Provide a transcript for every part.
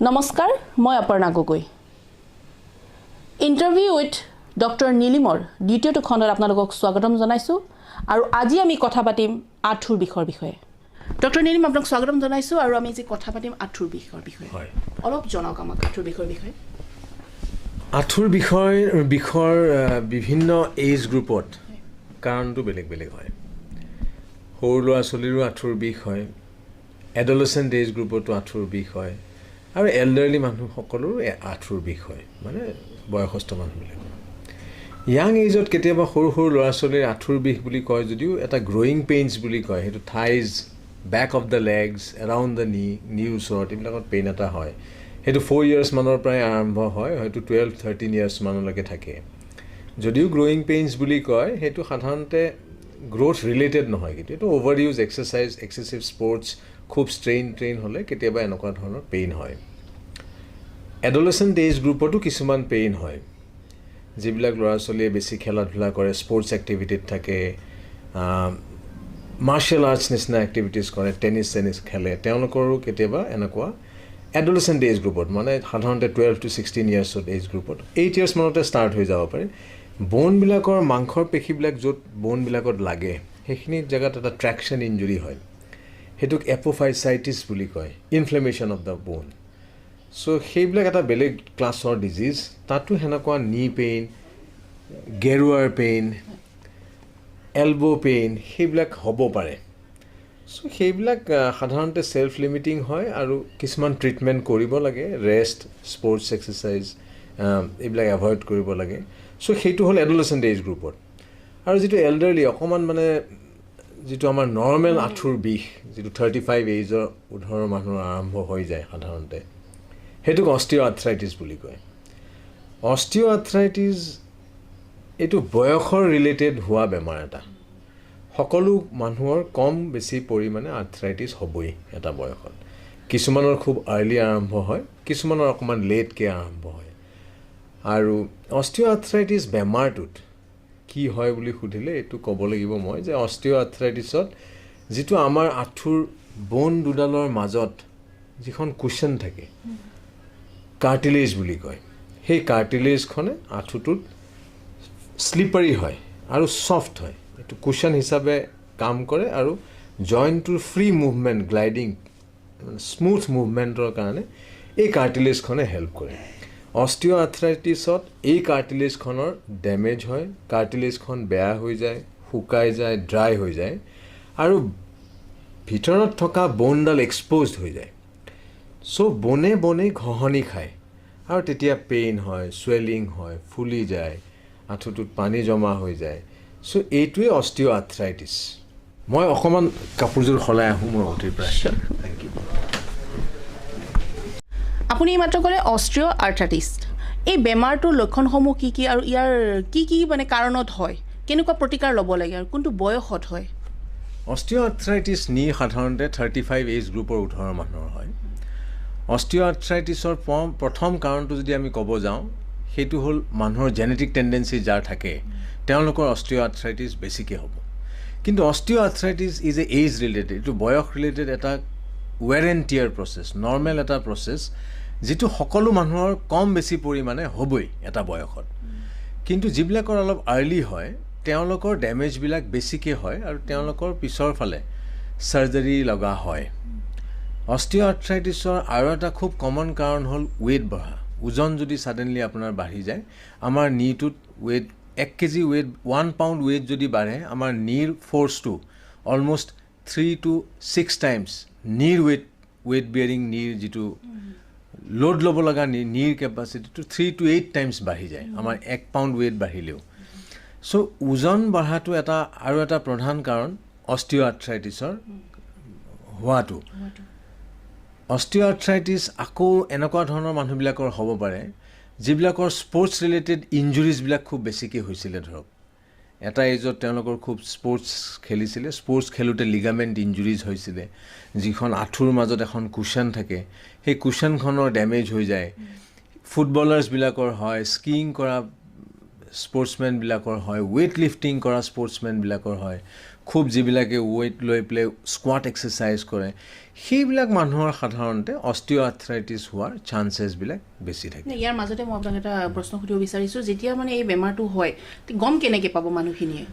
নমস্কাৰ মই Aparna Gogoi interview with doctor নীলিমৰ দ্বিতীয়টো খণ্ডত আপোনালোকক স্বাগতম জনাইছো আৰু আজি আমি কথা পাতিম আঁঠুৰ বিষৰ বিষয়ে ডক্টৰ নীলিম আপোনাক স্বাগতম জনাইছো আৰু আমি যে কথা পাতিম আঁঠুৰ বিষৰ বিষয়ে হয় অলপ জনাওক আমাক আঁঠুৰ বিষৰ বিষয়ে আঁঠুৰ বিষৰ বিভিন্ন এজ গ্ৰুপত কাৰণটো বেলেগ বেলেগ হয় সৰু ল'ৰা ছোৱালীৰো আঁঠুৰ বিষ হয় এডলেচেণ্ট এজ গ্ৰুপতো আঁঠুৰ বিষ হয় আৰু এল্ডাৰলি মানুহসকলৰো আঁঠুৰ বিষ হয় মানে বয়সস্থ মানুহবিলাকৰ ইয়াং এজত কেতিয়াবা সৰু সৰু ল'ৰা ছোৱালীৰ আঁঠুৰ বিষ বুলি কয় যদিও এটা গ্ৰয়িং পেইনছ বুলি কয় সেইটো thighs back of the legs around the knee ওচৰত এইবিলাকত পেইন এটা হয় সেইটো 4 years মানৰ পৰাই আৰম্ভ হয় হয়তো 12-13 years মানলৈকে থাকে যদিও গ্ৰয়িং পেইনছ বুলি কয় সেইটো সাধাৰণতে গ্ৰোথ ৰিলেটেড নহয় কিন্তু এইটো over use exercise excessive sports খুব ট্ৰেইন হ'লে কেতিয়াবা এনেকুৱা ধৰণৰ পেইন হয় এডলেচেণ্ট এজ গ্ৰুপতো কিছুমান পেইন হয় যিবিলাক ল'ৰা ছোৱালীয়ে বেছি খেলা ধূলা কৰে স্পৰ্টছ এক্টিভিটিত থাকে মাৰ্চিয়েল আৰ্টছ নিচিনা এক্টিভিটিজ কৰে টেনিছ খেলে তেওঁলোকৰো কেতিয়াবা এনেকুৱা এডলেচেণ্ট এজ গ্ৰুপত মানে সাধাৰণতে 12 to 16 years এজ গ্ৰুপত 8 years মানতে ষ্টাৰ্ট হৈ যাব পাৰে বনবিলাকৰ মাংসৰ পেশীবিলাক য'ত বনবিলাকত লাগে সেইখিনি জেগাত এটা ট্ৰেকশ্যন ইঞ্জুৰি হয় সেইটোক এপোফাইচাইটিছ বুলি কয় ইনফ্লেমেশ্যন অফ দ্য বোন চ' সেইবিলাক এটা বেলেগ ক্লাছৰ ডিজিজ তাতো সেনেকুৱা নি পেইন গেৰুৱাৰ পেইন এলব' পেইন সেইবিলাক হ'ব পাৰে চ' সেইবিলাক সাধাৰণতে ছেল্ফ লিমিটিং হয় আৰু কিছুমান ট্ৰিটমেণ্ট কৰিব লাগে ৰেষ্ট স্পৰ্টছ এক্সাৰচাইজ এইবিলাক এভইড কৰিব লাগে চ' সেইটো হ'ল এডলেচেণ্ট এজ গ্ৰুপত আৰু যিটো এল্ডাৰলি অকণমান মানে যিটো আমাৰ নৰ্মেল আঁঠুৰ বিষ যিটো 35 এজৰ উৰ্ধৰ মানুহৰ আৰম্ভ হৈ যায় সাধাৰণতে সেইটোক অষ্টিঅ' আৰ্থ্ৰাইটিছ বুলি কয় অষ্টিঅ' আৰ্থ্ৰাইটিছ এইটো বয়সৰ ৰিলেটেড হোৱা বেমাৰ এটা সকলো মানুহৰ কম বেছি পৰিমাণে আৰ্থ্ৰাইটিছ হ'বই এটা বয়সত কিছুমানৰ খুব আৰ্লি আৰম্ভ হয় কিছুমানৰ অকণমান লেটকৈ আৰম্ভ হয় আৰু অষ্টিঅ' আৰ্থ্ৰাইটিছ বেমাৰটোত কি হয় বুলি সুধিলে এইটো ক'ব লাগিব মই যে অষ্টিঅ' আৰ্থ্ৰাইটিছত যিটো আমাৰ আঁঠুৰ বন দুডালৰ মাজত যিখন কুশ্যন থাকে কাৰ্টিলেজ বুলি কয় সেই কাৰ্টিলেজখনে আঁঠুটোত শ্লিপাৰী হয় আৰু ছফ্ট হয় এইটো কুশ্যন হিচাপে কাম কৰে আৰু জইণ্টটোৰ ফ্ৰী মুভমেণ্ট গ্লাইডিং স্মুথ মুভমেণ্টৰ কাৰণে এই কাৰ্টিলেজখনে হেল্প কৰে অষ্টিঅ' আৰ্থ্ৰাইটিছত এই কাৰ্টিলেজখনৰ ডেমেজ হয় কাৰ্টিলেজখন বেয়া হৈ যায় শুকাই যায় ড্ৰাই হৈ যায় আৰু ভিতৰত থকা বনডাল এক্সপ'জড হৈ যায় চ' বনে ঘঁহনি খায় আৰু তেতিয়া পেইন হয় চুৱেলিং হয় ফুলি যায় আঁঠুটোত পানী জমা হৈ যায় চ' এইটোৱে অষ্টিঅ' আৰ্থ্ৰাইটিছ মই অকণমান কাপোৰযোৰ সলাই আহোঁ মোৰ অতিৰ পৰা থেংক ইউ আপুনি মাত্ৰ ক'লে অষ্ট্ৰিঅ' আৰ্থ্ৰাইটিছ এই বেমাৰটোৰ লক্ষণসমূহ কি কি আৰু ইয়াৰ কি মানে কাৰণত হয় কেনেকুৱা প্ৰতিকাৰ ল'ব লাগে আৰু কোনটো বয়সত হয় অষ্টিঅ' আৰ্থ্ৰাইটিছ নি সাধাৰণতে 35 এজ গ্ৰুপৰ উৰ্ধৰ মানুহৰ হয় অষ্টিঅ' আৰ্থ্ৰাইটিছৰ প্ৰথম কাৰণটো যদি আমি ক'ব যাওঁ সেইটো হ'ল মানুহৰ জেনেটিক টেণ্ডেঞ্চি যাৰ থাকে তেওঁলোকৰ অষ্টিঅ' আৰ্থ্ৰাইটিছ বেছিকৈ হ'ব কিন্তু osteoarthritis is a age related এইটো বয়স ৰিলেটেড এটা wear and tear process normal এটা প্ৰচেছ যিটো সকলো মানুহৰ কম বেছি পৰিমাণে হ'বই এটা বয়সত কিন্তু যিবিলাকৰ অলপ আৰ্লি হয় তেওঁলোকৰ ডেমেজবিলাক বেছিকৈ হয় আৰু তেওঁলোকৰ পিছৰ ফালে চাৰ্জাৰী লগা হয় অষ্টিঅ' আৰ্থ্ৰাইটিছৰ আৰু এটা খুব কমন কাৰণ হ'ল ৱেইট বঢ়া ওজন যদি ছাডেনলি আপোনাৰ বাঢ়ি যায় আমাৰ নিটোত weight 1 kg weight 1 pound weight যদি বাঢ়ে আমাৰ নিৰ ফ'ৰ্চটো অলমষ্ট 3 to 6 times নিৰ ৱেইট বিয়াৰিং নিৰ যিটো লোড ল'ব লগা নিৰ কেপাচিটিটো 3 to 8 times বাঢ়ি যায় আমাৰ 1 pound ৱেইট বাঢ়িলেও চ' ওজন বঢ়াটো আৰু এটা প্ৰধান কাৰণ অষ্টিঅ' আৰ্থ্ৰাইটিছৰ হোৱাটো অষ্টিঅ' আৰ্থ্ৰাইটিছ আকৌ এনেকুৱা ধৰণৰ মানুহবিলাকৰ হ'ব পাৰে যিবিলাকৰ স্পৰ্টছ ৰিলেটেড ইঞ্জুৰিজবিলাক খুব বেছিকৈ হৈছিলে ধৰক এটা এজত তেওঁলোকৰ খুব স্পৰ্টছ খেলিছিলে স্পৰ্টছ খেলোঁতে লিগামেণ্ট ইঞ্জুৰিজ হৈছিলে যিখন আঁঠুৰ মাজত এখন কুশ্যন থাকে সেই কুশ্যনখনৰ ডেমেজ হৈ যায় ফুটবলাৰ্ছবিলাকৰ হয় স্কিং কৰা স্পৰ্টছমেনবিলাকৰ হয় ৱেইট লিফটিং কৰা স্পৰ্টছমেনবিলাকৰ হয় খুব যিবিলাকে ৱেইট লৈ পেলাই স্কোৱাট এক্সাৰচাইজ কৰে সেইবিলাক মানুহৰ সাধাৰণতে অষ্টিঅ'আৰ্থ্ৰাইটিছ হোৱাৰ চান্সেছবিলাক বেছি থাকে ইয়াৰ মাজতে মই আপোনাক এটা প্ৰশ্ন সুধিব বিচাৰিছোঁ যেতিয়া মানে এই বেমাৰটো হয় গম কেনেকৈ পাব মানুহখিনিয়ে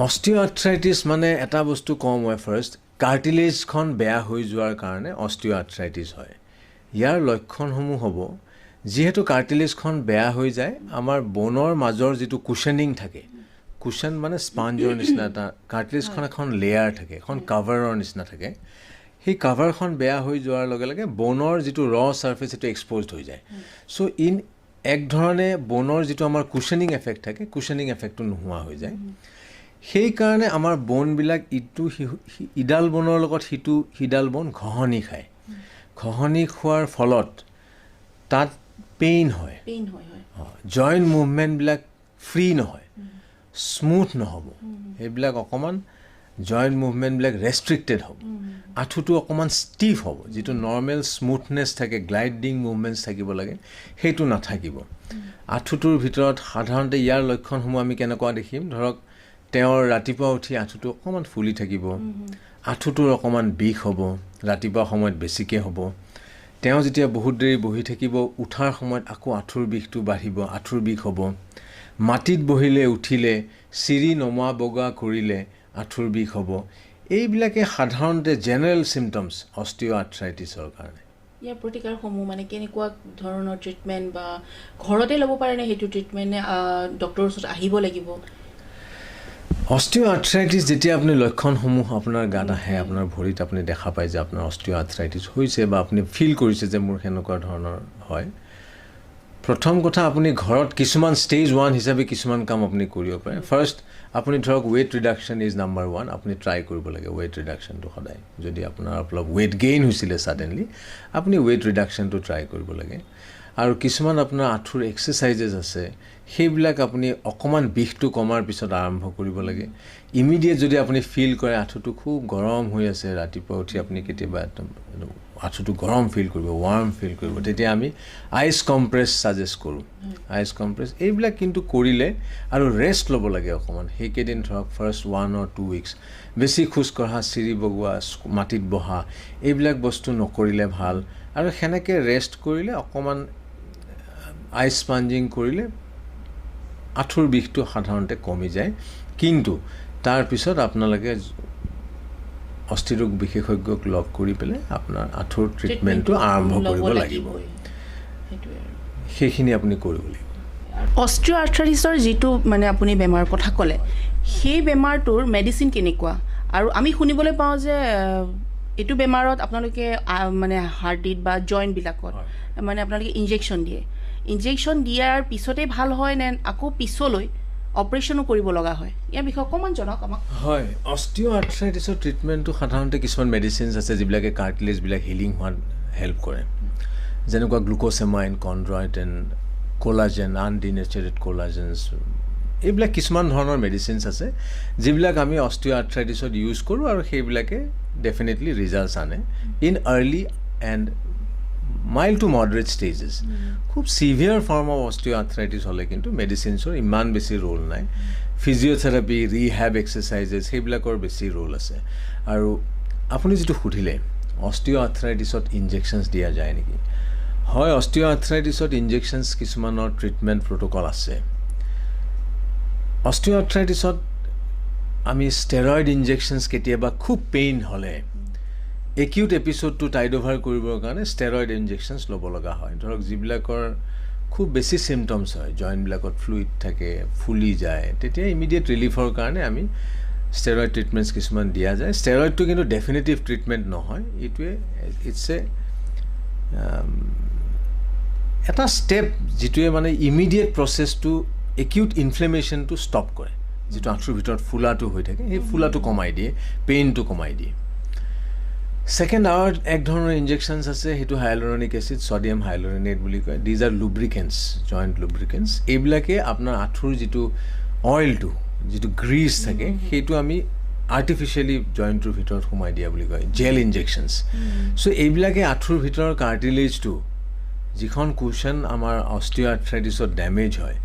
অষ্টিঅ'আৰ্থ্ৰাইটিছ মানে এটা বস্তু কওঁ মই ফাৰ্ষ্ট কাৰ্টিলেজখন বেয়া হৈ যোৱাৰ কাৰণে অষ্টিঅ'আৰ্থ্ৰাইটিছ হয় ইয়াৰ লক্ষণসমূহ হ'ব যিহেতু কাৰ্টিলেজখন বেয়া হৈ যায় আমাৰ বনৰ মাজৰ যিটো কুশ্যনিং থাকে কুশ্যন মানে স্পঞ্জৰ নিচিনা এটা কাৰ্টিলেজখন এখন লেয়াৰ থাকে এখন কাভাৰৰ নিচিনা থাকে সেই কাভাৰখন বেয়া হৈ যোৱাৰ লগে লগে বনৰ যিটো ছাৰ্ফেচ সেইটো এক্সপ'জড হৈ যায় চ' এক ধৰণে বনৰ যিটো আমাৰ কুশ্যনিং এফেক্ট থাকে কুশ্যনিং এফেক্টটো নোহোৱা হৈ যায় সেইকাৰণে আমাৰ বনবিলাক ইডাল বনৰ লগত সিডাল বন ঘঁহনি খায় ঘঁহনি খোৱাৰ ফলত তাত পেইন হয় জইণ্ট মুভমেণ্টবিলাক ফ্ৰী নহয় স্মুথ নহ'ব সেইবিলাক অকণমান জইণ্ট মুভমেণ্টবিলাক ৰেষ্ট্ৰিক্টেড হ'ব আঁঠুটো অকণমান ষ্টিফ হ'ব যিটো নৰ্মেল স্মুথনেছ থাকে গ্লাইডিং মুভমেণ্টছ থাকিব লাগে সেইটো নাথাকিব আঁঠুটোৰ ভিতৰত সাধাৰণতে ইয়াৰ লক্ষণসমূহ আমি কেনেকুৱা দেখিম ধৰক তেওঁৰ ৰাতিপুৱা উঠি আঁঠুটো অকণমান ফুলি থাকিব আঁঠুটোৰ অকণমান বিষ হ'ব ৰাতিপুৱা সময়ত বেছিকৈ হ'ব তেওঁ যেতিয়া বহুত দেৰি বহি থাকিব উঠাৰ সময়ত আকৌ আঁঠুৰ বিষটো বাঢ়িব আঁঠুৰ বিষ হ'ব মাটিত বহিলে উঠিলে চিৰি নমা বগা কৰিলে আঁঠুৰ বিষ হ'ব এইবিলাকে সাধাৰণতে জেনেৰেল চিমটমছ অষ্টিঅ'আৰ্থ্ৰাইটিছৰ কাৰণে ইয়াৰ প্ৰতিকাৰসমূহ মানে কেনেকুৱা ধৰণৰ ট্ৰিটমেণ্ট বা ঘৰতে ল'ব পাৰেনে সেইটো ট্ৰিটমেণ্ট ডক্টৰৰ ওচৰত আহিব লাগিব অষ্টিঅ'আৰ্থ্ৰাইটিছ যেতিয়া আপুনি লক্ষণসমূহ আপোনাৰ গাত আহে আপোনাৰ ভৰিত আপুনি দেখা পায় যে আপোনাৰ অষ্টিঅ'আৰ্থ্ৰাইটিছ হৈছে বা আপুনি ফিল কৰিছে যে মোৰ সেনেকুৱা ধৰণৰ হয় প্ৰথম কথা আপুনি ঘৰত কিছুমান ষ্টেজ 1 হিচাপে কিছুমান কাম আপুনি কৰিব পাৰে ফাৰ্ষ্ট আপুনি ধৰক ৱেইট ৰিডাকশ্যন ইজ নাম্বাৰ 1 আপুনি ট্ৰাই কৰিব লাগে ৱেইট ৰিডাকশ্যনটো সদায় যদি আপোনাৰ অলপ ৱেইট গেইন হৈছিলে ছাডেনলি আপুনি ৱেইট ৰিডাকশ্যনটো ট্ৰাই কৰিব লাগে আৰু কিছুমান আপোনাৰ আঁঠুৰ এক্সাৰচাইজেছ আছে সেইবিলাক আপুনি অকণমান বিষটো কমাৰ পিছত আৰম্ভ কৰিব লাগে ইমিডিয়েট যদি আপুনি ফিল কৰে আঁঠুটো খুব গৰম হৈ আছে ৰাতিপুৱা উঠি আপুনি কেতিয়াবা আঁঠুটো গৰম ফিল কৰিব ৱাৰ্ম ফিল কৰিব তেতিয়া আমি আইচ কম্প্ৰেছ ছাজেষ্ট কৰোঁ আইচ কম্প্ৰেছ এইবিলাক কিন্তু কৰিলে আৰু ৰেষ্ট ল'ব লাগে অকণমান সেইকেইদিন ধৰক ফাৰ্ষ্ট 1 or 2 weeks বেছি খোজকঢ়া চিৰি বগোৱা মাটিত বহা এইবিলাক বস্তু নকৰিলে ভাল আৰু সেনেকৈ ৰেষ্ট কৰিলে অকণমান আইচ স্পঞ্জিং কৰিলে আঁঠুৰ বিষটো সাধাৰণতে কমি যায় কিন্তু তাৰপিছত আপোনালোকে অস্থিৰোগ বিশেষজ্ঞক লগ কৰি পেলাই আপোনাৰ আঁঠুৰ ট্ৰিটমেণ্টটো আৰম্ভ কৰিব লাগিব সেইখিনি আপুনি কৰিব লাগিব অষ্টিঅ'আৰ্থ্ৰাইটিছৰ যিটো মানে আপুনি বেমাৰৰ কথা ক'লে সেই বেমাৰটোৰ মেডিচিন কেনেকুৱা আৰু আমি শুনিবলৈ পাওঁ যে এইটো বেমাৰত আপোনালোকে মানে হাৰ্ডিত বা জইণ্টবিলাকত মানে আপোনালোকে ইনজেকশ্যন দিয়ে ইনজেকশ্যন দিয়াৰ পিছতেই ভাল হয় নে আকৌ পিছলৈ অপাৰেশ্যনো কৰিব লগা হয় ইয়াৰ বিষয়ে অকণমান জনাওক আমাক হয় অষ্টিঅ'আৰ্থ্ৰাইটিছৰ ট্ৰিটমেণ্টটো সাধাৰণতে কিছুমান মেডিচিনছ আছে যিবিলাকে কাৰ্টিলেজবিলাক হিলিং হোৱাত হেল্প কৰে যেনেকুৱা গ্লুক'ছেমাইন কণ্ড্ৰইটিন কোলাজেন আনডিনেচাৰেড কোলাজেনছ এইবিলাক কিছুমান ধৰণৰ মেডিচিনছ আছে যিবিলাক আমি অষ্টিঅ'আৰ্থ্ৰাইটিছত ইউজ কৰোঁ আৰু সেইবিলাকে ডেফিনেটলি ৰিজাল্টছ আনে in early and mild to moderate stages খুব ছিভিয়াৰ ফৰ্ম অফ অষ্টিঅ'আৰ্থ্ৰাইটিছ হ'লে কিন্তু মেডিচিনছৰ ইমান বেছি ৰোল নাই ফিজিঅ'থেৰাপি ৰিহেব এক্সাৰচাইজেছ সেইবিলাকৰ বেছি ৰোল আছে আৰু আপুনি যিটো সুধিলে অষ্টিঅ'আৰ্থ্ৰাইটিছত ইনজেকশ্যনছ দিয়া যায় নেকি হয় অষ্টিঅ'আৰ্থ্ৰাইটিছত ইনজেকশ্যনছ কিছুমানৰ ট্ৰিটমেণ্ট প্ৰট'কল আছে অষ্টিঅ'আৰ্থ্ৰাইটিছত আমি ষ্টেৰইড ইনজেকশ্যনছ কেতিয়াবা খুব পেইন হ'লে একিউট এপিছ'ডটো টাইড অভাৰ কৰিবৰ কাৰণে ষ্টেৰইড ইনজেকশ্যনছ ল'ব লগা হয় ধৰক যিবিলাকৰ খুব বেছি চিমটমছ হয় জইণ্টবিলাকত ফ্লুইড থাকে ফুলি যায় তেতিয়া ইমিডিয়েট ৰিলিফৰ কাৰণে আমি ষ্টেৰইড ট্ৰিটমেণ্টছ কিছুমান দিয়া যায় ষ্টেৰইডটো কিন্তু ডেফিনেটিভ ট্ৰিটমেণ্ট নহয় এইটোৱে ইটছ এটা ষ্টেপ যিটোৱে মানে ইমিডিয়েট প্ৰচেছটো একিউট ইনফ্লেমেশ্যনটো ষ্টপ কৰে যিটো আঁঠুৰ ভিতৰত ফুলাটো হৈ থাকে সেই ফুলাটো কমাই দিয়ে পেইনটো কমাই দিয়ে ছেকেণ্ড আৰু এক ধৰণৰ ইনজেকশ্যনছ আছে সেইটো হাইলুৰনিক এচিড ছডিয়াম হাইলুৰনেট বুলি কয় these are lubricants joint lubricants এইবিলাকে আপোনাৰ আঁঠুৰ যিটো অইলটো যিটো গ্ৰীজ থাকে সেইটো আমি আৰ্টিফিচিয়েলি জইণ্টটোৰ ভিতৰত সোমাই দিয়া বুলি কয় জেল ইনজেকশ্যনছ চ' এইবিলাকে আঁঠুৰ ভিতৰৰ কাৰ্টিলেজটো যিখন কুশ্যন আমাৰ অষ্টিঅ'আৰ্থ্ৰাইটিছত ডেমেজ হয়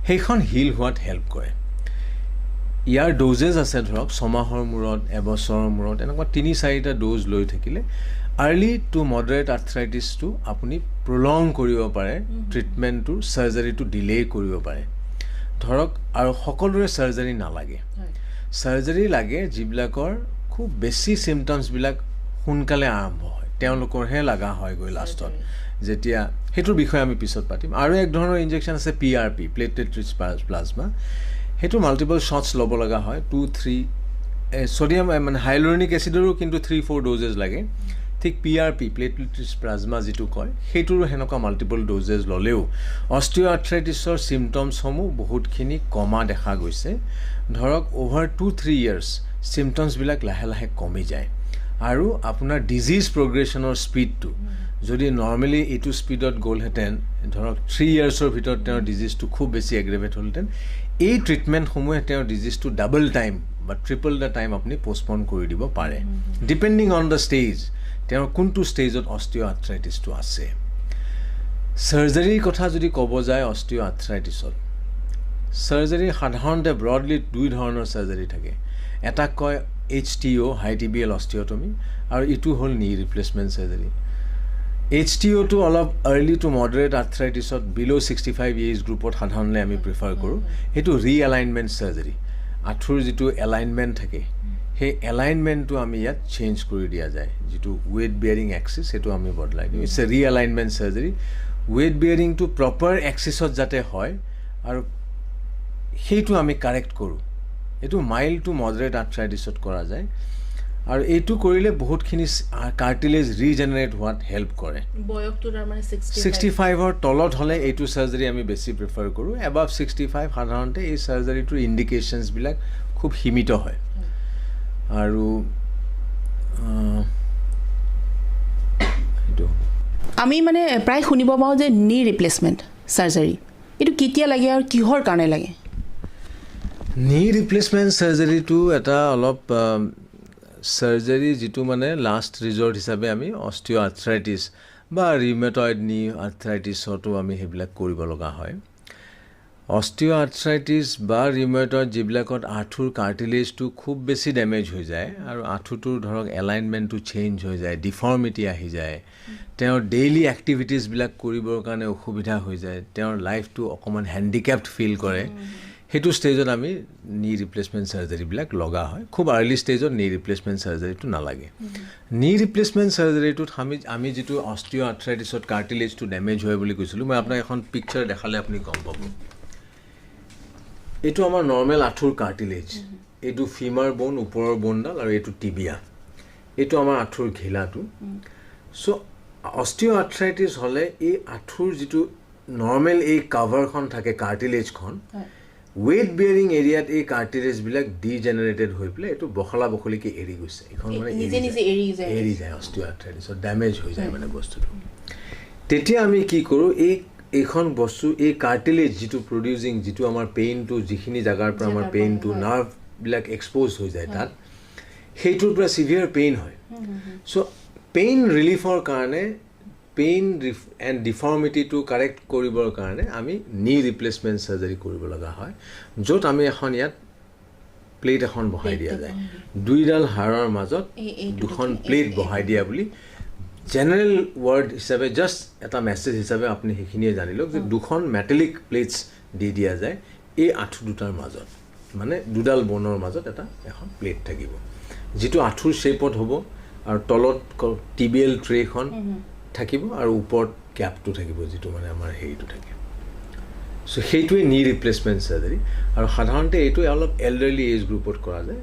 সেইখন হিল হোৱাত হেল্প কৰে ইয়াৰ ড'জেছ আছে ধৰক 6 মাহৰ মূৰত, এবছৰৰ মূৰত, এনেকুৱা 3-4টা ড'জ লৈ থাকিলে আৰ্লি টু মডাৰেট আৰ্থ্ৰাইটিছটো আপুনি প্ৰলং কৰিব পাৰে, ট্ৰিটমেণ্টটো চাৰ্জাৰীটো ডিলে কৰিব পাৰে ধৰক। আৰু সকলোৰে চাৰ্জাৰী নালাগে, চাৰ্জাৰী লাগে যিবিলাকৰ খুব বেছি চিমটমছবিলাক সোনকালে আৰম্ভ হয়, তেওঁলোকৰহে লগা হয়গৈ লাষ্টত, যেতিয়া সেইটোৰ বিষয়ে আমি পিছত পাতিম। আৰু এক ধৰণৰ ইনজেকশ্যন আছে PRP, প্লেটলেট ৰিচ প্লাজমা, সেইটো মাল্টিপল শ্বটছ ল'ব লগা হয়, 2-3 ছ'ডিয়াম মানে হাইলুৰনিক এচিডৰো কিন্তু 3-4 ড'জেছ লাগে। ঠিক PRP, প্লেটলেট ৰিচ প্লাজমা যিটো কয়, সেইটোৰো সেনেকুৱা মাল্টিপল ড'জেছ ল'লেও অষ্টিঅ' আৰ্থ্ৰাইটিছৰ চিমটমছসমূহ বহুতখিনি কমা দেখা গৈছে। ধৰক অ'ভাৰ 2-3 ইয়াৰ্ছ চিমটমছবিলাক লাহে লাহে কমি যায়। আৰু আপোনাৰ ডিজিজ প্ৰগ্ৰেশ্যনৰ স্পীডটো যদি নৰ্মেলি এইটো স্পীডত গ'লহেঁতেন, ধৰক 3 ইয়াৰ্ছৰ ভিতৰত তেওঁৰ ডিজিজটো খুব বেছি এগ্ৰেভেট হ'লহেঁতেন, এই ট্ৰিটমেণ্টসমূহে তেওঁৰ ডিজিজটো ডাবল টাইম বা ট্ৰিপল দ্য টাইম আপুনি পষ্টপন কৰি দিব পাৰে, ডিপেণ্ডিং অন দ্য ষ্টেজ, তেওঁৰ কোনটো ষ্টেজত অষ্টিঅ' আৰ্থ্ৰাইটিছটো আছে। চাৰ্জাৰীৰ কথা যদি ক'ব যায় অষ্টিঅ' আৰ্থ্ৰাইটিছত, চাৰ্জাৰী সাধাৰণতে ব্ৰডলি 2 ধৰণৰ চাৰ্জাৰী থাকে। এটা কয় HTO, হাই টিবিয়েল অষ্টিঅ'টমি, আৰু ইটো হ'ল নি ৰিপ্লেচমেণ্ট চাৰ্জাৰী। HTOটো অলপ আৰ্লি টু মডাৰেট আৰ্থ্ৰাইটিছত বিল' 65 এজ গ্ৰুপত সাধাৰণতে আমি প্ৰিফাৰ কৰোঁ। সেইটো ৰিএলাইনমেণ্ট চাৰ্জাৰী, আঁঠুৰ যিটো এলাইনমেণ্ট থাকে সেই এলাইনমেণ্টটো আমি ইয়াত চেঞ্জ কৰি দিয়া যায়, যিটো ৱেইট বিয়াৰিং এক্সিছ সেইটো আমি বদলাই দিওঁ। It's a realignment surgery. Weight বিয়াৰিংটো প্ৰপাৰ এক্সিছত যাতে হয় আৰু সেইটো আমি কাৰেক্ট কৰোঁ। এইটো মাইল্ড টু মডাৰেট আৰ্থ্ৰাইটিছত কৰা যায়, আৰু এইটো কৰিলে বহুতখিনি কাৰ্টিলেজ ৰিজেনেৰেট হোৱাত হেল্প কৰে। বয়সটো তাৰমানে 65ৰ তলত হ'লে এইটো চাৰ্জাৰী আমি বেছি প্ৰিফাৰ কৰোঁ। এবাভ 65 সাধাৰণতে এই চাৰ্জাৰীটোৰ ইণ্ডিকেশ্যনছবিলাক খুব সীমিত হয়। আৰু সেইটো আমি মানে প্ৰায় শুনিব পাওঁ যে নি ৰিপ্লেচমেণ্ট চাৰ্জাৰী, এইটো কেতিয়া লাগে আৰু কিহৰ কাৰণে লাগে? নি ৰিপ্লেচমেণ্ট চাৰ্জাৰীটো এটা অলপ চাৰ্জাৰী যিটো মানে লাষ্ট ৰিজৰ্ট হিচাপে আমি অষ্টিঅ' আৰ্থ্ৰাইটিছ বা ৰিউমেটইড নি আৰ্থ্ৰাইটিছতো আমি সেইবিলাক কৰিব লগা হয়। অষ্টিঅ' আৰ্থ্ৰাইটিছ বা ৰিউমেটইড যিবিলাকত আঁঠুৰ কাৰ্টিলেজটো খুব বেছি ডেমেজ হৈ যায় আৰু আঁঠুটোৰ ধৰক এলাইনমেণ্টটো চেঞ্জ হৈ যায়, ডিফৰ্মিটি আহি যায়, তেওঁৰ ডেইলি এক্টিভিটিছবিলাক কৰিবৰ কাৰণে অসুবিধা হৈ যায়, তেওঁৰ লাইফটো অকণমান হেণ্ডিকেপ্ড ফিল কৰে, সেইটো ষ্টেজত আমি নি ৰিপ্লেচমেণ্ট চাৰ্জাৰীবিলাক লগা হয়। খুব আৰ্লি ষ্টেজত নি ৰিপ্লেচমেণ্ট চাৰ্জাৰীটো নালাগে। নি ৰিপ্লেচমেণ্ট চাৰ্জাৰীটোত আমি যিটো অষ্টিঅ' আৰ্থ্ৰাইটিছত কাৰ্টিলেজটো ডেমেজ হয় বুলি কৈছিলোঁ, মই আপোনাক এখন পিকচাৰ দেখালে আপুনি গম পাব। এইটো আমাৰ নৰ্মেল আঁঠুৰ কাৰ্টিলেজ, এইটো ফিমাৰ বোন, ওপৰৰ বোনডাল, আৰু এইটো টিবিয়া, এইটো আমাৰ আঁঠুৰ ঘিলাটো। চ' অষ্টিঅ' আৰ্থ্ৰাইটিছ হ'লে এই আঁঠুৰ যিটো নৰ্মেল এই কাভাৰখন থাকে কাৰ্টিলেজখন, ৱেইট বিয়াৰিং এৰিয়াত এই কাৰ্টিলেজবিলাক ডিজেনেৰেটেড হৈ পেলাই এইটো বখলা বখলিকৈ এৰি গৈছে, এইখন মানে এৰি যায়, অষ্টিঅ' আৰ্থ্ৰাইটিছত ডেমেজ হৈ যায় মানে বস্তুটো। তেতিয়া আমি কি কৰোঁ, এইখন বস্তু এই কাৰ্টিলেজ যিটো প্ৰডিউচিং, যিটো আমাৰ পেইনটো, যিখিনি জেগাৰ পৰা আমাৰ পেইনটো, নাৰ্ভবিলাক এক্সপ'জ হৈ যায় তাত, সেইটোৰ পৰা চিভিয়াৰ পেইন হয়। চ' পেইন ৰিলিফৰ কাৰণে, পেইন এণ্ড ডিফৰ্মিটিটো কাৰেক্ট কৰিবৰ কাৰণে আমি নি ৰিপ্লেচমেণ্ট চাৰ্জাৰী কৰিব লগা হয়, য'ত আমি এখন ইয়াত প্লেট এখন বহাই দিয়া যায়, 2ডাল হাড়ৰ মাজত 2খন প্লেট বহাই দিয়া বুলি জেনেৰেল ৱৰ্ড হিচাপে, জাষ্ট এটা মেছেজ হিচাপে আপুনি সেইখিনিয়ে জানি লওক যে 2খন মেটেলিক প্লেটছ দি দিয়া যায় এই আঁঠু দুটাৰ মাজত, মানে 2ডাল বনৰ মাজত এখন প্লেট থাকিব, যিটো আঁঠুৰ শ্বেপত হ'ব, আৰু তলত টিবিয়েল ট্ৰেখন থাকিব, আৰু ওপৰত কেপটো থাকিব, যিটো মানে আমাৰ হেৰিটো থাকে। চ' সেইটোৱে নি ৰিপ্লেচমেণ্ট চাৰ্জাৰী, আৰু সাধাৰণতে এইটো অলপ এল্ডাৰলি এজ গ্ৰুপত কৰা যায়।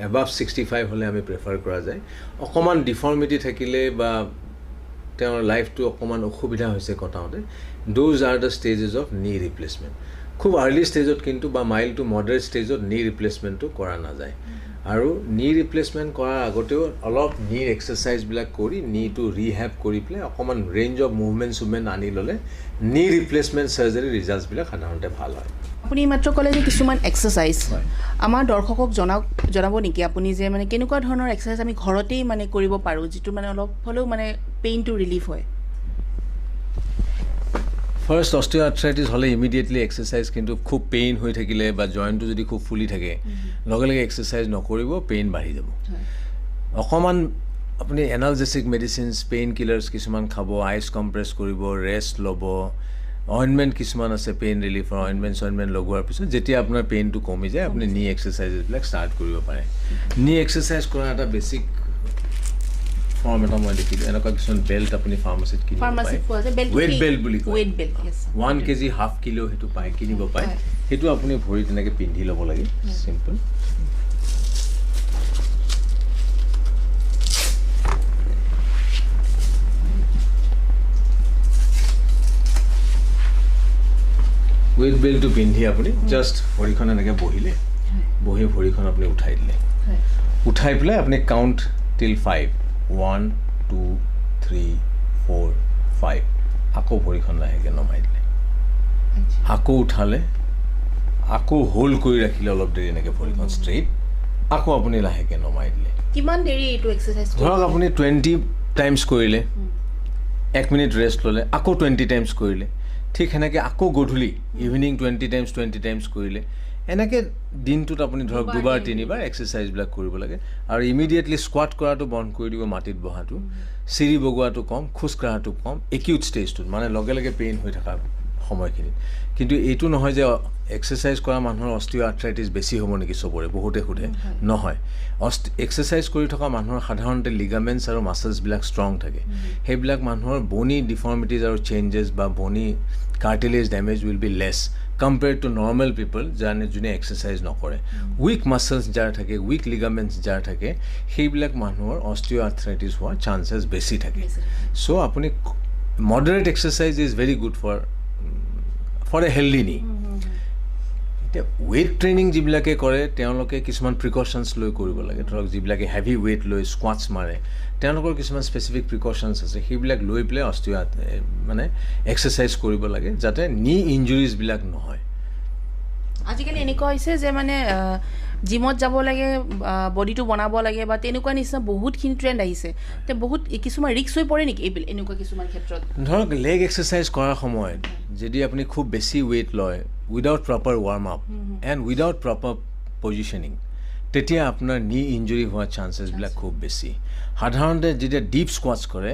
এবাভ 65 হ'লে আমি প্ৰেফাৰ কৰা যায়। অকণমান ডিফৰ্মিটি থাকিলে বা তেওঁৰ লাইফটো অকণমান অসুবিধা হৈছে কটাওঁতে, those are the stages of knee replacement. খুব আৰ্লি ষ্টেজত কিন্তু বা মাইল্ড টু মডাৰেট ষ্টেজত নি ৰিপ্লেচমেণ্টটো কৰা নাযায়, আৰু নি ৰিপ্লেচমেণ্ট কৰাৰ আগতেও অলপ নিৰ এক্সাৰচাইজবিলাক কৰি নিটো ৰিহেব কৰি পেলাই অকণমান ৰেঞ্জ অফ মুভমেণ্ট আনি ল'লে নি ৰিপ্লেচমেণ্ট চাৰ্জাৰী ৰিজাল্টছবিলাক সাধাৰণতে ভাল হয়। আপুনি মাত্ৰ ক'লে যে কিছুমান এক্সাৰচাইজ, আমাৰ দৰ্শকক জনাব নেকি আপুনি যে মানে কেনেকুৱা ধৰণৰ এক্সাৰচাইজ আমি ঘৰতেই মানে কৰিব পাৰোঁ, যিটো মানে অলপ হ'লেও মানে পেইনটো ৰিলিফ হয়? ফাৰ্ষ্ট অস্টিঅ'আৰ্থ্ৰাইটিছ হ'লে ইমিডিয়েটলি এক্সাৰচাইজ কিন্তু খুব পেইন হৈ থাকিলে বা জইণ্টটো যদি খুব ফুলি থাকে লগে লগে এক্সাৰচাইজ নকৰিব পেইন বাঢ়ি যাব অকণমান আপুনি এনালজেচিক মেডিচিনছ পেইন কিলাৰ্ছ কিছুমান খাব আইচ কম্প্ৰেছ কৰিব ৰেষ্ট ল'ব অইনমেণ্ট কিছুমান আছে পেইন ৰিলিফৰ অইনমেণ্ট লগোৱাৰ পিছত যেতিয়া আপোনাৰ পেইনটো কমি যায় আপুনি নি এক্সাৰচাইজবিলাক ষ্টাৰ্ট কৰিব পাৰে নি এক্সাৰচাইজ কৰা এটা বেছিক ফৰ্ম এটা মই দেখিলোঁ এনেকুৱা কিছুমান বেল্ট আপুনি ফাৰ্মাচীত কিনিব পাৰে ৱেইট বেল্ট বুলি কয় 1 কেজি হাফ কিলো সেইটো পায় কিনিব পায় সেইটো আপুনি ভৰি তেনেকৈ পিন্ধি ল'ব লাগে চিম্পল ৱেইট বেল্টটো পিন্ধি আপুনি জাষ্ট ভৰিখন এনেকৈ বহি ভৰিখন আপুনি উঠাই দিলে উঠাই পেলাই আপুনি কাউণ্ট টিল 5 1 2 3 4 5 আকৌ ভৰিখন লাহেকৈ নমাই দিলে আকৌ উঠালে আকৌ হোল্ড কৰি ৰাখিলে অলপ দেৰি এনেকৈ ভৰিখন ষ্ট্ৰেইট আকৌ আপুনি লাহেকৈ নমাই দিলে কিমান দেৰি এইটো এক্সাৰচাইজ ধৰক আপুনি 20 টাইমছ কৰিলে 1 মিনিট ৰেষ্ট ল'লে আকৌ 20 টাইমছ কৰিলে ঠিক সেনেকৈ আকৌ গধূলি ইভিনিং 20 টাইমছ কৰিলে এনেকৈ দিনটোত আপুনি ধৰক দুবাৰ তিনিবাৰ এক্সাৰচাইজবিলাক কৰিব লাগে আৰু ইমিডিয়েটলি স্কোৱাট কৰাটো বন্ধ কৰি দিব মাটিত বহাটো চিৰি বগোৱাটো কম খোজকঢ়াটো কম একিউট ষ্টেজটোত মানে লগে লগে পেইন হৈ থকা সময়খিনিত কিন্তু এইটো নহয় যে এক্সাৰচাইজ কৰা মানুহৰ অস্টিঅ'আৰ্থ্ৰাইটিছ বেছি হ'ব নেকি চবৰে বহুতে সোধে নহয় এক্সাৰচাইজ কৰি থকা মানুহৰ সাধাৰণতে লিগামেণ্টছ আৰু মাছলছবিলাক ষ্ট্ৰং থাকে সেইবিলাক মানুহৰ বনি ডিফৰ্মিটিজ আৰু চেঞ্জেছ বা bony cartilage damage will be less compared to normal people যোনে এক্সাৰচাইজ নকৰে উইক মাছলছ যাৰ থাকে উইক লিগামেণ্টছ যাৰ থাকে সেইবিলাক মানুহৰ অস্টিঅ'আৰ্থ্ৰাইটিছ হোৱাৰ চান্সেছ বেছি থাকে চ' আপুনি moderate exercise is very good for A healthy নি এতিয়া ৱেইট ট্ৰেইনিং যিবিলাকে কৰে তেওঁলোকে কিছুমান প্ৰিকশ্যনছ লৈ কৰিব লাগে ধৰক যিবিলাকে হেভি ৱেইট লৈ স্কোৱাটছ মাৰে তেওঁলোকৰ কিছুমান স্পেচিফিক প্ৰিকশ্যনছ আছে সেইবিলাক লৈ পেলাই মানে এক্সাৰচাইজ কৰিব লাগে যাতে নি ইঞ্জুৰিজবিলাক নহয় আজিকালি এনেকুৱা হৈছে যে মানে জিমত যাব লাগে বডিটো বনাব লাগে বা তেনেকুৱা নিচিনা বহুতখিনি ট্ৰেণ্ড আহিছে তে বহুত কিছুমান ৰিস্ক হৈ পৰে নেকি এনেকুৱা কিছুমান ক্ষেত্ৰত ধৰক লেগ এক্সাৰচাইজ কৰাৰ সময়ত যদি আপুনি খুব বেছি ৱেইট লয় without proper warm up and without proper positioning তেতিয়া আপোনাৰ নি ইঞ্জুৰি হোৱাৰ চান্সেছবিলাক খুব বেছি সাধাৰণতে যেতিয়া ডিপ স্কোৱাটছ কৰে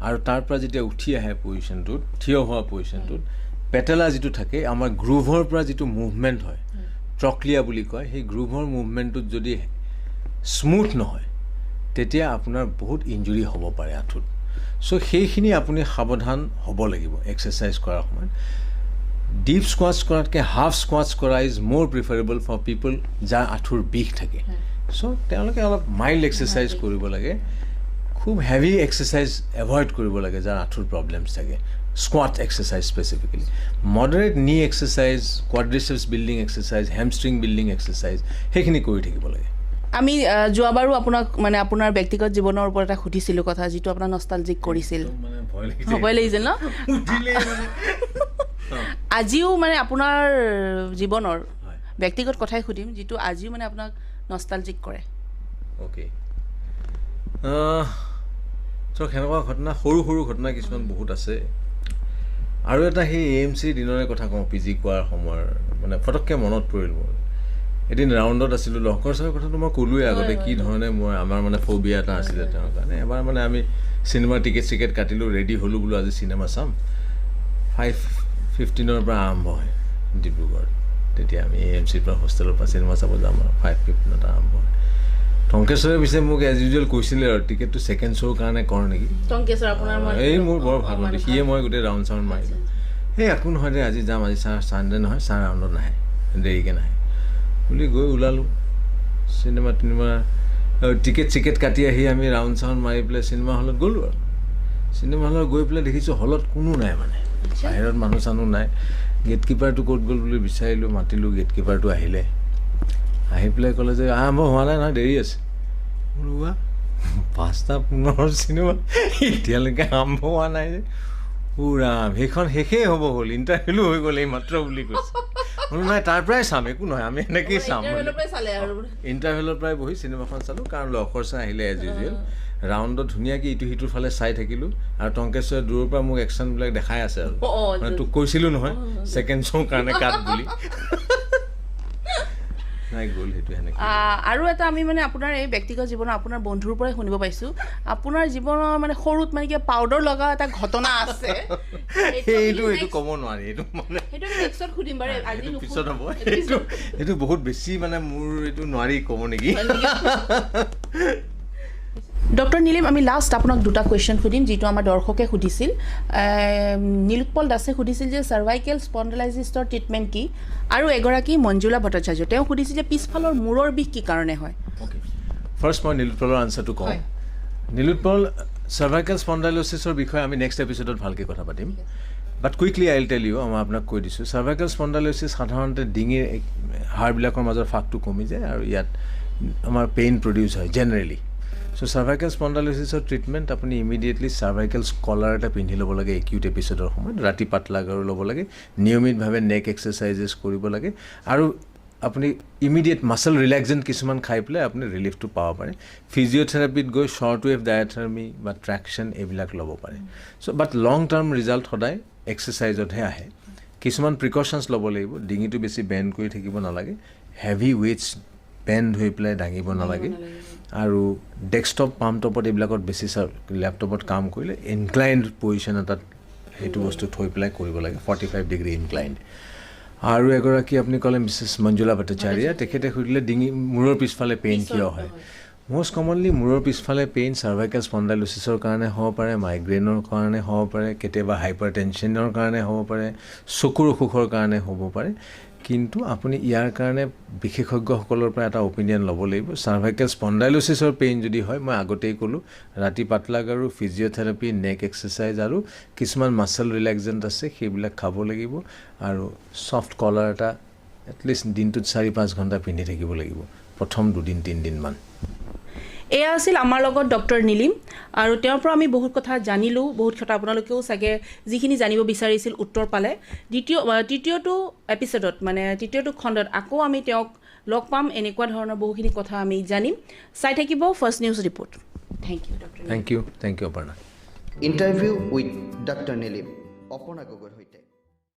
আৰু তাৰ পৰা যেতিয়া উঠি আহে পজিশ্যনটোত থিয় হোৱা পজিশ্যনটোত পেটেলা যিটো থাকে আমাৰ গ্ৰুভৰ পৰা যিটো মুভমেণ্ট হয় ট্ৰক্লিয়া বুলি কয় সেই গ্ৰুভৰ মুভমেণ্টটোত যদি স্মুথ নহয় তেতিয়া আপোনাৰ বহুত ইঞ্জুৰি হ'ব পাৰে আঁঠুত চ' সেইখিনি আপুনি সাৱধান হ'ব লাগিব এক্সাৰচাইজ কৰাৰ সময়ত ডিপ স্কোৱাটছ কৰাতকৈ হাফ স্কোৱাটছ কৰা ইজ মোৰ প্ৰিফাৰেবল ফৰ পিপল যাৰ আঁঠুৰ বিষ থাকে চ' তেওঁলোকে অলপ মাইল্ড এক্সাৰচাইজ কৰিব লাগে খুব হেভি এক্সাৰচাইজ এভইড কৰিব লাগে যাৰ আঁঠুৰ প্ৰব্লেমছ থাকে squat exercise specifically moderate knee exercise quadriceps building exercise hamstring building exercise সেইখিনি কৰি থাকিব লাগে আমি যোৱাবাৰো আপোনাক মানে আপোনাৰ ব্যক্তিগত জীৱনৰ ওপৰত এটা সুধিছিলোঁ কথা যিটো আপোনাৰ নষ্টালজিক কৰিছিল ভয় লাগিছিল ন আজিও মানে আপোনাৰ জীৱনৰ ব্যক্তিগত কথাই সুধিম যিটো আজিও মানে আপোনাক নষ্টালজিক কৰে অ'কে চ' সেনেকুৱা ঘটনা সৰু সৰু ঘটনা কিছুমান বহুত আছে আৰু এটা সেই AMC দিনৰে কথা কওঁ পি জি কোৱাৰ সময়ৰ মানে ফটককৈ মনত পৰিল মোৰ এদিন ৰাউণ্ডত আছিলোঁ লহকৰ ছাৰৰ কথাটো মই ক'লোৱে আগতে কি ধৰণে মই আমাৰ মানে ফবিয়া এটা আছিলে তেওঁৰ কাৰণে এবাৰ মানে আমি চিনেমাৰ টিকেট কাটিলোঁ ৰেডি হ'লোঁ বোলো আজি চিনেমা চাম 5:15 পৰা আৰম্ভ হয় ডিব্ৰুগড় তেতিয়া আমি AMCৰ পৰা হোষ্টেলৰ পৰা চিনেমা চাব যাম আৰু 5:15 আৰম্ভ হয় টংকেশ্বৰে পিছে মোক এজ ইউজুৱেল কৈছিলে আৰু টিকেটটো ছেকেণ্ড শ্ব'ৰ কাৰণে কৰ নেকি এই মোৰ বৰ ভাল পালোঁ সিয়ে মই গোটেই ৰাউণ্ড চাউণ্ড মাৰিলোঁ এই একো নহয় দে আজি যাম আজি ছাৰ ছানডে নহয় ছাৰ ৰাউণ্ডত নাহে দেৰিকৈ নাহে বুলি গৈ ওলালোঁ চিনেমা টিকেট কাটি আহি আমি ৰাউণ্ড চাউণ্ড মাৰি পেলাই চিনেমা হলত গ'লোঁ আৰু চিনেমা হলত গৈ পেলাই দেখিছোঁ হলত কোনো নাই মানে বাহিৰত মানুহ চানুহ নাই গেট কিপাৰটো ক'ত গ'ল বুলি বিচাৰিলোঁ মাতিলোঁ গেট কিপাৰটো আহিলে আহি পেলাই ক'লে যে আৰম্ভ হোৱা নাই নহয় দেৰি আছে বোলো 5:15 চিনেমা এতিয়ালৈকে আৰম্ভ হোৱা নাই যে ৰাম সেইখন শেষেই হ'ব হ'ল ইণ্টাৰভিউ হৈ গ'ল এই মাত্ৰ বুলি কৈছে বোলো নাই তাৰ পৰাই চাম একো নহয় আমি এনেকেই চাম ইণ্টাৰভিউৰ পৰাই বহি চিনেমাখন চালোঁ কাৰণ লহকৰ ছাৰ আহিলে এজ ইউজুৱেল ৰাউণ্ডত ধুনীয়াকৈ ইটো সিটোৰ ফালে চাই থাকিলোঁ আৰু টংকেশ্বৰে দূৰৰ পৰা মোক একশ্যনবিলাক দেখাই আছে আৰু মানে তোক কৈছিলোঁ নহয় ছেকেণ্ড শ্ব'ৰ কাৰণে কাট বুলি নাই গ'ল সেইটো সেনেকৈ আৰু এটা আমি মানে আপোনাৰ এই ব্যক্তিগত জীৱনৰ আপোনাৰ বন্ধুৰ পৰাই শুনিব পাইছোঁ আপোনাৰ জীৱনৰ মানে সৰুত মানে কিবা পাউডাৰ লগা এটা ঘটনা আছে সেইটো ক'ব নোৱাৰি এইটো মানে সুধিম বাৰু আজি পিছত হ'ব এইটো বহুত বেছি মানে মোৰ এইটো নোৱাৰি ক'ব নেকি ডক্টৰ নীলিম আমি লাষ্ট আপোনাক দুটা কুৱেশ্যন সুধিম যিটো আমাৰ দৰ্শকে সুধিছিল নীলোৎপল দাসে সুধিছিল যে চাৰ্ভাইকেল স্পণ্ডাইলাইটিছৰ ট্ৰিটমেণ্ট কি আৰু এগৰাকী মঞ্জুলা ভট্টাচাৰ্য তেওঁ সুধিছিল যে পিছফালৰ মূৰৰ বিষ কি কাৰণে হয় ফাৰ্ষ্ট মই নীলোৎপলৰ আনচাৰটো কওঁ নীলোৎপল চাৰ্ভাইকেল স্পণ্ডাইলাইটিছৰ বিষয়ে আমি নেক্সট এপিছডত ভালকৈ কথা পাতিম but quickly I will tell you মই আপোনাক কৈ দিছোঁ চাৰ্ভাইকেল স্পণ্ডাইলাইটিছ সাধাৰণতে ডিঙিৰ হাড়বিলাকৰ মাজৰ ফাঁকটো কমি যায় আৰু ইয়াত আমাৰ পেইন প্ৰডিউচ হয় জেনেৰেলি চ' চাৰ্ভাইকেল স্পণ্ডাইলাইটিছৰ ট্ৰিটমেণ্ট আপুনি ইমিডিয়েটলি চাৰ্ভাইকেল স্কলাৰ এটা পিন্ধি ল'ব লাগে একিউট এপিছডৰ সময়ত ৰাতি পাতলা গাৰু ল'ব লাগে নিয়মিতভাৱে নেক এক্সাৰচাইজেছ কৰিব লাগে আৰু আপুনি ইমিডিয়েট মাছল ৰিলেক্সেণ্ট কিছুমান খাই পেলাই আপুনি ৰিলিফটো পাব পাৰে ফিজিঅ'থেৰাপিত গৈ শ্বৰ্ট ৱেভ ডায়েথাৰ্মি বা ট্ৰেকশ্যন এইবিলাক ল'ব পাৰে চ' বাট লং টাৰ্ম ৰিজাল্ট সদায় এক্সাৰচাইজতহে আহে কিছুমান প্ৰিকশ্যনছ ল'ব লাগিব ডিঙিটো বেছি বেণ্ড কৰি থাকিব নালাগে হেভি ৱেইটছ বেণ্ড হৈ পেলাই দাঙিব নালাগে আৰু ডেস্কটপ পামটপত এইবিলাকত বেছি লেপটপত কাম কৰিলে ইনক্লাইণ্ড পজিশ্যন এটাত সেইটো বস্তু থৈ পেলাই কৰিব লাগে 45 ডিগ্ৰী ইনক্লাইণ্ড আৰু এগৰাকী আপুনি ক'লে মিছেছ মঞ্জুলা ভট্টাচাৰ্য তেখেতে সুধিলে ডিঙি মূৰৰ পিছফালে পেইন কিয় হয় মষ্ট কমনলি মূৰৰ পিছফালে পেইন চাৰ্ভাইকেল স্পণ্ডাইলাইটিছৰ কাৰণে হ'ব পাৰে মাইগ্ৰেইনৰ কাৰণে হ'ব পাৰে কেতিয়াবা হাইপাৰ টেনশ্যনৰ কাৰণে হ'ব পাৰে চকুৰ অসুখৰ কাৰণে হ'ব পাৰে কিন্তু আপুনি ইয়াৰ কাৰণে বিশেষজ্ঞসকলৰ পৰা এটা অপিনিয়ন ল'ব লাগিব চাৰ্ভাইকেল স্পণ্ডাইলাইটিছৰ পেইন যদি হয় মই আগতেই ক'লোঁ ৰাতি পাতলা গাৰু ফিজিঅ'থেৰাপি নেক এক্সাৰচাইজ আৰু কিছুমান মাছল ৰিলেক্সেণ্ট আছে সেইবিলাক খাব লাগিব আৰু ছফ্ট কলাৰ এটা এটলিষ্ট দিনটোত 4-5 ঘণ্টা পিন্ধি থাকিব লাগিব প্ৰথম 2-3 দিনমান এয়া আছিল আমাৰ লগত ডক্টৰ নীলিম আৰু তেওঁৰ পৰা আমি বহুত কথা জানিলোঁ বহুত কথা আপোনালোকেও চাগে যিখিনি জানিব বিচাৰিছিল উত্তৰ পালে তৃতীয়টো এপিছডত মানে তৃতীয়টো খণ্ডত আকৌ আমি তেওঁক লগ পাম এনেকুৱা ধৰণৰ বহুখিনি কথা আমি জানিম চাই থাকিব first news report thank you doctor thank you Aparna interview with doctor Nilim Aparna গগৈৰ সৈতে